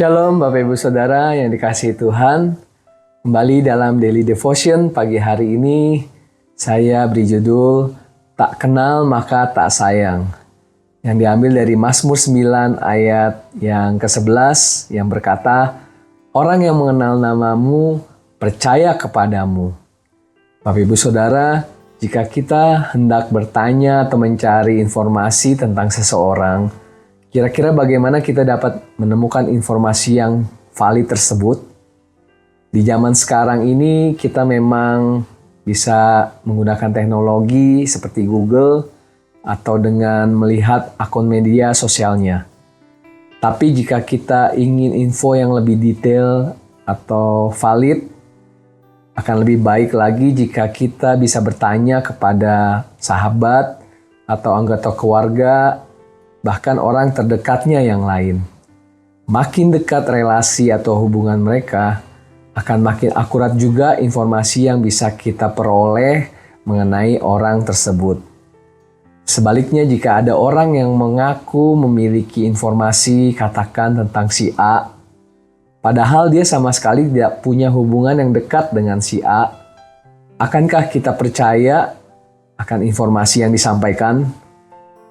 Shalom Bapak Ibu Saudara yang dikasihi Tuhan. Kembali dalam Daily Devotion pagi hari ini, saya beri judul Tak Kenal Maka Tak Sayang, yang diambil dari Mazmur 9 ayat yang ke-11 yang berkata, Orang yang mengenal namamu percaya kepadamu. Bapak Ibu Saudara, jika kita hendak bertanya atau mencari informasi tentang seseorang, kira-kira bagaimana kita dapat menemukan informasi yang valid tersebut? Di zaman sekarang ini kita memang bisa menggunakan teknologi seperti Google atau dengan melihat akun media sosialnya. Tapi jika kita ingin info yang lebih detail atau valid, akan lebih baik lagi jika kita bisa bertanya kepada sahabat atau anggota keluarga, bahkan orang terdekatnya yang lain. Makin dekat relasi atau hubungan mereka, akan makin akurat juga informasi yang bisa kita peroleh mengenai orang tersebut. Sebaliknya, jika ada orang yang mengaku memiliki informasi, katakan tentang si A, padahal dia sama sekali tidak punya hubungan yang dekat dengan si A, akankah kita percaya akan informasi yang disampaikan?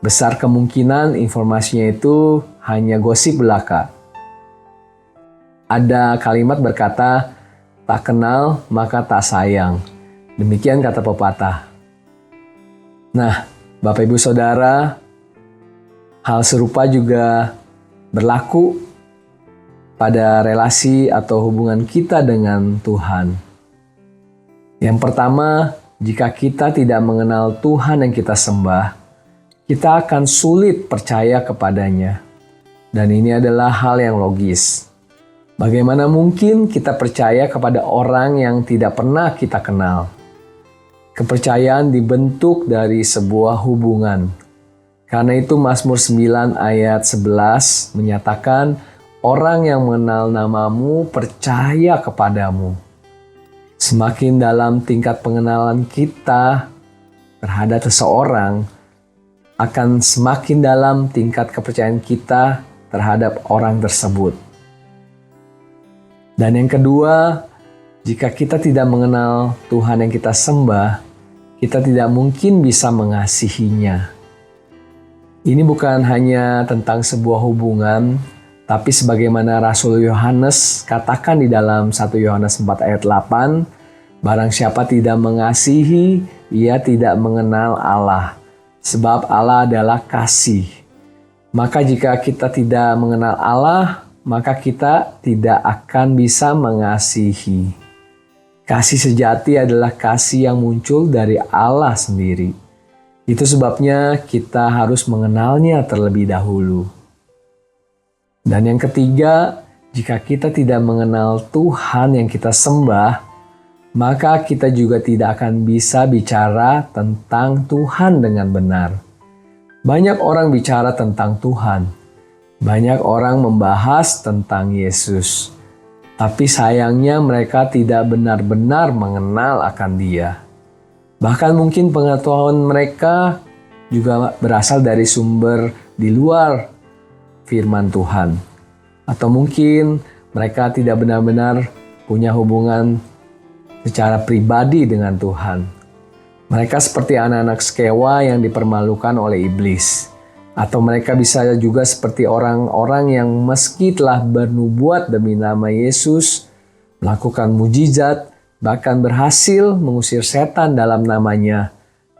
Besar kemungkinan informasinya itu hanya gosip belaka. Ada kalimat berkata, tak kenal maka tak sayang. Demikian kata pepatah. Nah, Bapak Ibu Saudara, hal serupa juga berlaku pada relasi atau hubungan kita dengan Tuhan. Yang pertama, jika kita tidak mengenal Tuhan yang kita sembah, kita akan sulit percaya kepadanya. Dan ini adalah hal yang logis. Bagaimana mungkin kita percaya kepada orang yang tidak pernah kita kenal? Kepercayaan dibentuk dari sebuah hubungan. Karena itu Mazmur 9 ayat 11 menyatakan, orang yang mengenal namamu percaya kepadamu. Semakin dalam tingkat pengenalan kita terhadap seseorang, akan semakin dalam tingkat kepercayaan kita terhadap orang tersebut. Dan yang kedua, jika kita tidak mengenal Tuhan yang kita sembah, kita tidak mungkin bisa mengasihinya. Ini bukan hanya tentang sebuah hubungan, tapi sebagaimana Rasul Yohanes katakan di dalam 1 Yohanes 4 ayat 8, barang siapa tidak mengasihi, ia tidak mengenal Allah. Sebab Allah adalah kasih. Maka jika kita tidak mengenal Allah, maka kita tidak akan bisa mengasihi. Kasih sejati adalah kasih yang muncul dari Allah sendiri. Itu sebabnya kita harus mengenalnya terlebih dahulu. Dan yang ketiga, jika kita tidak mengenal Tuhan yang kita sembah, maka kita juga tidak akan bisa bicara tentang Tuhan dengan benar. Banyak orang bicara tentang Tuhan. Banyak orang membahas tentang Yesus. Tapi sayangnya mereka tidak benar-benar mengenal akan Dia. Bahkan mungkin pengetahuan mereka juga berasal dari sumber di luar firman Tuhan. Atau mungkin mereka tidak benar-benar punya hubungan secara pribadi dengan Tuhan. Mereka seperti anak-anak sekewa yang dipermalukan oleh iblis. Atau mereka bisa juga seperti orang-orang yang meski telah bernubuat demi nama Yesus, melakukan mujizat, bahkan berhasil mengusir setan dalam namanya.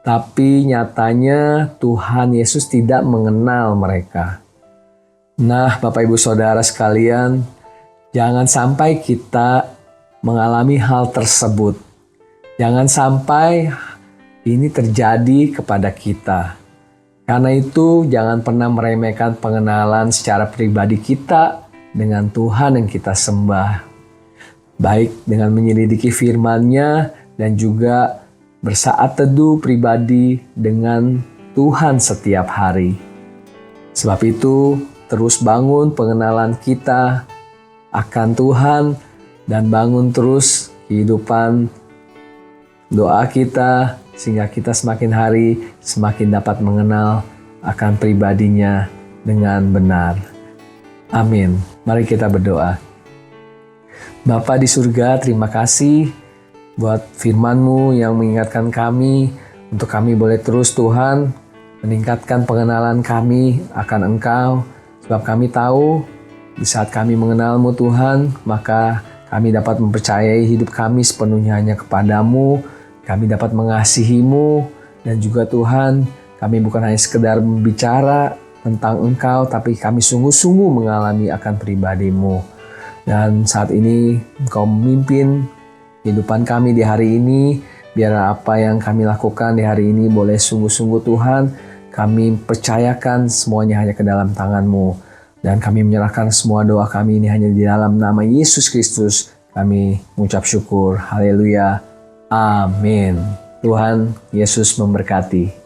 Tapi nyatanya Tuhan Yesus tidak mengenal mereka. Nah, Bapak Ibu Saudara sekalian, jangan sampai kita mengalami hal tersebut. Jangan sampai ini terjadi kepada kita. Karena itu jangan pernah meremehkan pengenalan secara pribadi kita dengan Tuhan yang kita sembah. Baik dengan menyelidiki firman-Nya dan juga bersaat teduh pribadi dengan Tuhan setiap hari. Sebab itu terus bangun pengenalan kita akan Tuhan dan bangun terus kehidupan doa kita sehingga kita semakin hari semakin dapat mengenal akan pribadinya dengan benar. Amin. Mari kita berdoa. Bapa di surga, terima kasih buat firman-Mu yang mengingatkan kami untuk kami boleh terus Tuhan meningkatkan pengenalan kami akan Engkau. Sebab kami tahu di saat kami mengenal-Mu Tuhan, maka kami dapat mempercayai hidup kami sepenuhnya hanya kepadamu. Kami dapat mengasihi-Mu dan juga Tuhan, kami bukan hanya sekedar bicara tentang Engkau, tapi kami sungguh-sungguh mengalami akan pribadi-Mu. Dan saat ini Engkau memimpin kehidupan kami di hari ini. Biar apa yang kami lakukan di hari ini boleh sungguh-sungguh Tuhan, kami percayakan semuanya hanya ke dalam tangan-Mu. Dan kami menyerahkan semua doa kami ini hanya di dalam nama Yesus Kristus. Kami mengucap syukur. Haleluya. Amin. Tuhan Yesus memberkati.